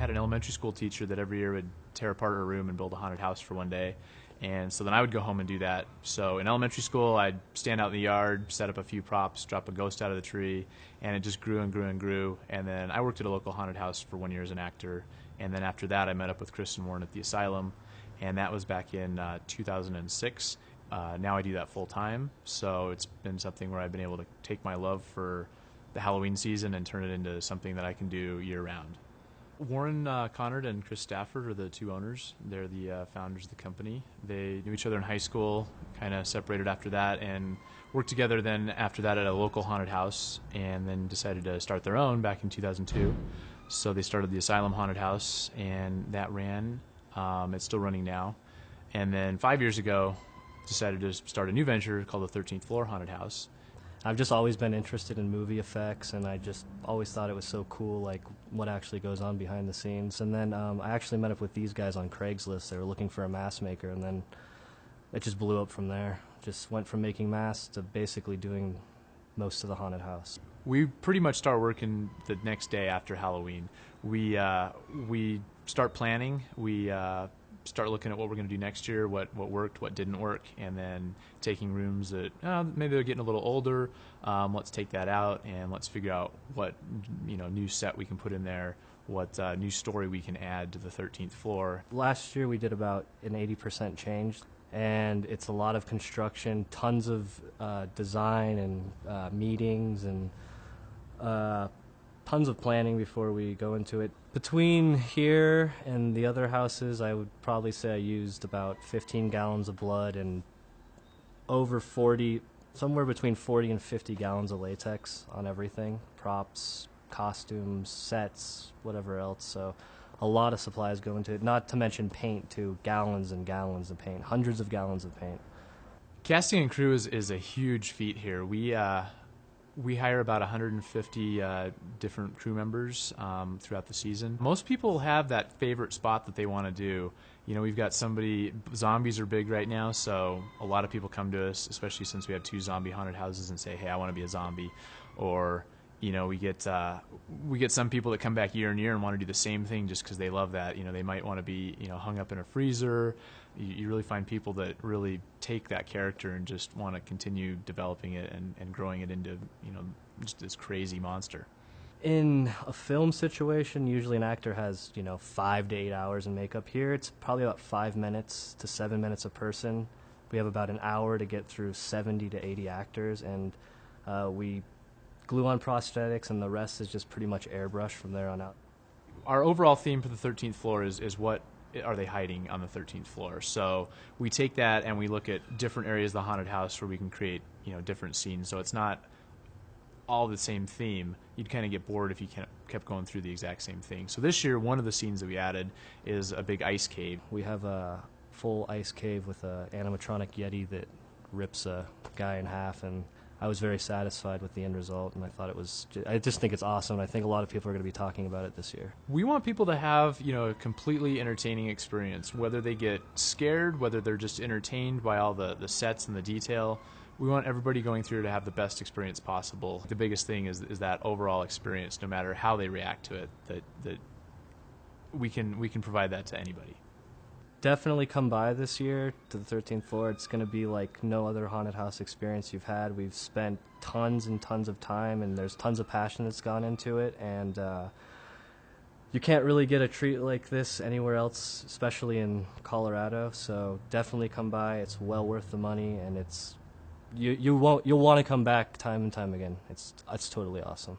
had an elementary school teacher that every year would tear apart her room and build a haunted house for one day. And so then I would go home and do that. So in elementary school, I'd stand out in the yard, set up a few props, drop a ghost out of the tree, and it just grew and grew and grew. And then I worked at a local haunted house for 1 year as an actor. And then after that, I met up with Kristen Warren at the asylum, and that was back in 2006. Now I do that full time, so it's been something where I've been able to take my love for the Halloween season and turn it into something that I can do year round. Warren Connard and Chris Stafford are the two owners. They're the founders of the company. They knew each other in high school, kind of separated after that, and worked together then after that at a local haunted house, and then decided to start their own back in 2002. So they started the Asylum Haunted House, and that ran. It's still running now. And then 5 years ago, decided to start a new venture called the 13th Floor Haunted House. I've just always been interested in movie effects, and I just always thought it was so cool, like what actually goes on behind the scenes. And then I actually met up with these guys on Craigslist. They were looking for a mask maker, and then it just blew up from there. Just went from making masks to basically doing most of the haunted house. We pretty much start working the next day after Halloween. We start planning. We start looking at what we're going to do next year, what worked, what didn't work, and then taking rooms that maybe they're getting a little older. Let's take that out and let's figure out what new set we can put in there, what new story we can add to the 13th floor. Last year we did about an 80% change, and it's a lot of construction, tons of design and meetings and tons of planning before we go into it. Between here and the other houses, I would probably say I used about 15 gallons of blood and over 40, somewhere between 40 and 50 gallons of latex on everything, props, costumes, sets, whatever else. So a lot of supplies go into it, not to mention paint too, gallons and gallons of paint, hundreds of gallons of paint. Casting and crew is a huge feat here. We hire about 150 different crew members throughout the season. Most people have that favorite spot that they want to do. We've got zombies are big right now, so a lot of people come to us, especially since we have 2 zombie haunted houses, and say, hey, I want to be a zombie. Or, we get some people that come back year and year and want to do the same thing just because they love that. They might want to be, hung up in a freezer. You really find people that really take that character and just want to continue developing it and growing it into, just this crazy monster. In a film situation, usually an actor has, 5 to 8 hours in makeup. Here, it's probably about 5 minutes to 7 minutes a person. We have about an hour to get through 70 to 80 actors, and we glue on prosthetics, and the rest is just pretty much airbrush from there on out. Our overall theme for the 13th floor is what are they hiding on the 13th floor. So we take that and we look at different areas of the haunted house where we can create different scenes. So it's not all the same theme. You'd kind of get bored if you kept going through the exact same thing. So this year, one of the scenes that we added is a big ice cave. We have a full ice cave with an animatronic Yeti that rips a guy in half, and I was very satisfied with the end result, and I just think it's awesome. I think a lot of people are going to be talking about it this year. We want people to have, a completely entertaining experience, whether they get scared, whether they're just entertained by all the sets and the detail. We want everybody going through to have the best experience possible. The biggest thing is that overall experience, no matter how they react to it, that we can provide that to anybody. Definitely come by this year to the 13th floor. It's going to be like no other haunted house experience you've had. We've spent tons and tons of time, and there's tons of passion that's gone into it, and you can't really get a treat like this anywhere else, especially in Colorado. So definitely come by. It's well worth the money, and you'll want to come back time and time again. It's totally awesome.